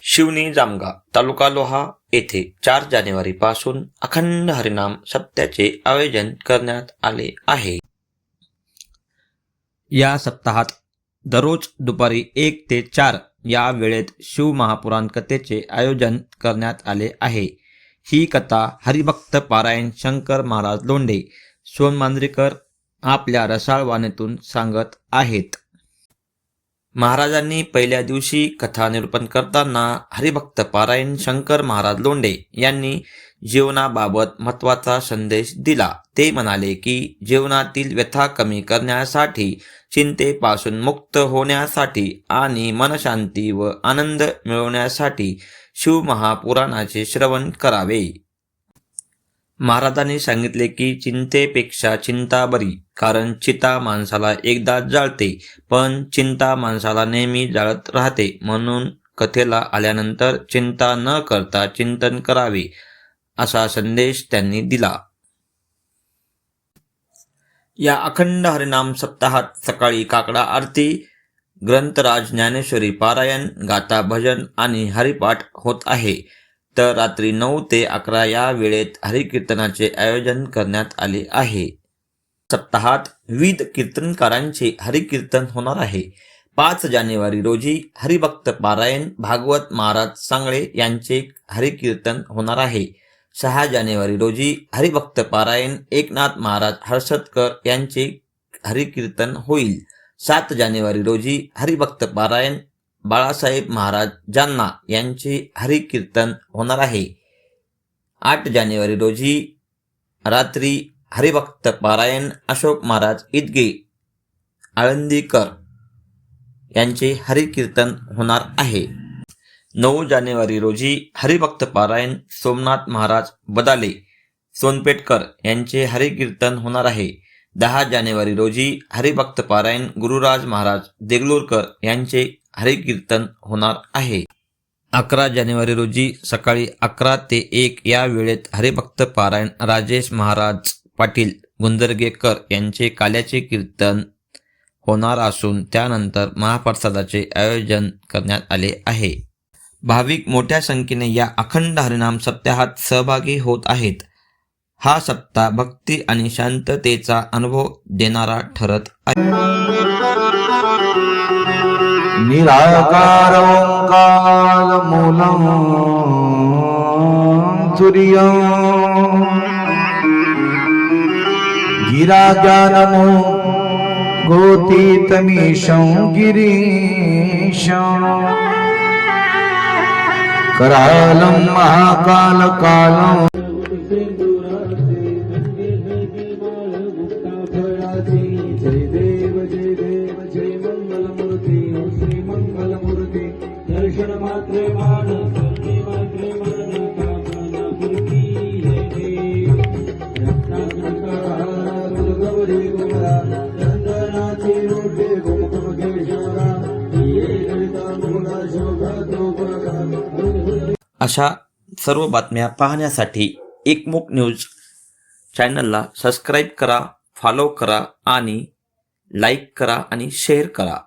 शिवनी जामगा तालुका लोहा येथे 4 जानेवारी पासून अखंड हरिनाम सप्त्याचे आयोजन करण्यात आले आहे। या सप्ताहात दररोज दुपारी 1 ते 4 या वेळेत शिव महापुराण कथेचे आयोजन करण्यात आले आहे। ही कथा हरिभक्त पारायण शंकर महाराज लोंढे सोनमांजरीकर आपल्या रसाळ वाणीतून सांगत आहेत। महाराजांनी पहिल्या दिवशी कथा निरूपण करताना हरिभक्त पारायण शंकर महाराज लोंढे यांनी जीवनाबाबत महत्त्वाचा संदेश दिला। ते म्हणाले की जीवनातील व्यथा कमी करण्यासाठी, चिंतेपासून मुक्त होण्यासाठी आणि मनशांती व आनंद मिळवण्यासाठी शिव महापुराणाचे श्रवण करावे। महाराजांनी सांगितले की चिंतेपेक्षा चिंता बरी, कारण चिता माणसाला एकदा जाळते पण चिंता माणसाला नेहमी जाळत राहते। म्हणून कथेला आल्यानंतर चिंता न करता चिंतन करावे, असा संदेश त्यांनी दिला। या अखंड हरिनाम सप्ताहात सकाळी काकडा आरती, ग्रंथराज ज्ञानेश्वरी पारायण, गाथा भजन आणि हरिपाठ होत आहे, तर रात्री 9 ते 11 या वेळेत हरिकीर्तनाचे आयोजन करण्यात आले आहे। सप्ताहात विविध कीर्तनकारांचे हरिकीर्तन होणार आहे। 5 जानेवारी रोजी हरिभक्त पारायण भागवत महाराज सांगळे यांचे हरिकीर्तन होणार आहे। 6 जानेवारी रोजी हरिभक्त पारायण एकनाथ महाराज हर्षदकर यांचे हरिकीर्तन होईल। 7 जानेवारी रोजी हरिभक्त पारायण बाळासाहेब महाराज जालना यांचे हरिकीर्तन होणार आहे। 8 जानेवारी रोजी रात्री हरिभक्त पारायण अशोक महाराज इदगे आळंदीकर यांचे हरिकीर्तन होणार आहे। 9 जानेवारी रोजी हरिभक्त पारायण सोमनाथ महाराज बदाले सोनपेठकर यांचे हरिकीर्तन होणार आहे। 10 जानेवारी रोजी हरिभक्त पारायण गुरुराज महाराज देगलूरकर यांचे हरिकीर्तन होणार आहे। 11 जानेवारी रोजी सकाळी 11 ते 1 या वेळेत हरिभक्त पारायण राजेश महाराज पाटील गुंजरगेकर यांचे काल्याचे कीर्तन होणार असून त्यानंतर महाप्रसादाचे आयोजन करण्यात आले आहे। भाविक मोठ्या संख्येने या अखंड हरिनाम सप्ताहात सहभागी होत आहेत। हा सप्ताह भक्ती आणि शांततेचा अनुभव देणारा ठरत आहे। निराकार ओंकार मूलम तुर्यं गिराजानमो गोतीतमीशं गिरीशं करालं महाकाल कालं अशा सर्व बातम्या पाहण्यासाठी एकमुख न्यूज चॅनलला सबस्क्राईब करा, फॉलो करा आणि लाईक करा आणि शेअर करा।